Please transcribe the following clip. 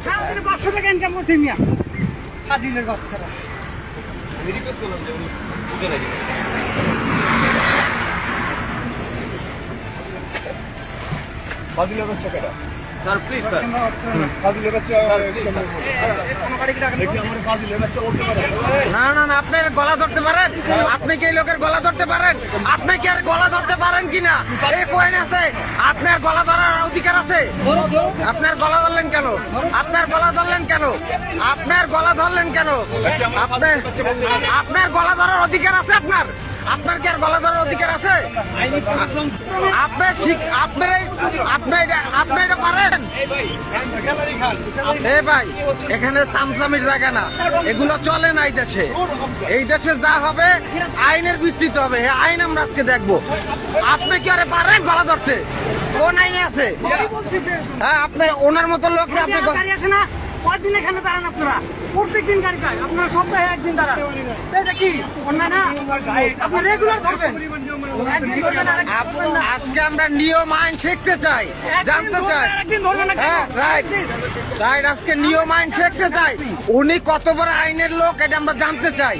সারাদিনে 500 টাকা ইনকাম করছি মিয়া ফাজিলের বাচ্চা। আমি রিকোয়েস্ট করলাম যে উনি বুঝে রাখি। ফাজিলের বাচ্চা কেডা? Sir please sir. ফাজিলের বাচ্চা দেখি আমার ফাজিলের বাচ্চা বলতে পারে। না না না, আপনি গলা ধরতে পারেন? আপনি কি এই লোকের গলা ধরতে পারেন? আপনি কি আর গলা ধরতে পারেন কিনা এই কোয়েন আছে? আপনার গলা ধরার অধিকার আছে? আপনার গলা ধরলেন কেন? আপনার গলা ধরলেন কেন? আপনার গলা ধরলেন কেন? আপনার গলা ধরার অধিকার আছে? আপনার কি আর গলা ধরার অধিকার আছে? আপনি এটা পারেন? এ ভাই, এখানে চামচামির জায়গা না, এগুলো চলে না এই দেশে। এই দেশে যা হবে আইনের ভিত্তিতে হবে, এই আইন আমরা আজকে দেখবো। আপনি কি আরে পারেন গলা ধরতে? কোন আইনে আছে? হ্যাঁ, আপনি ওনার মতো লোকরা আপনি গাড়ি আসে না, কয়দিন এখানে দাঁড়ান আপনারা? প্রত্যেকদিন গাড়ি পায়, আপনারা সপ্তাহে একদিন দাঁড়ান। এটা কি অন্যায় না? আপনি রেগুলার ধরবেন, একদিন ধরবেন আরেকদিন না। আজকে আমরা নিয়ম আইন শিখতে চাই, জানতে চাই। একদিন ধরবেন না। হ্যাঁ, রাইট। আজকে নিয়ম আইন শিখতে চাই। উনি কত বড় আইনের লোক এটা আমরা জানতে চাই।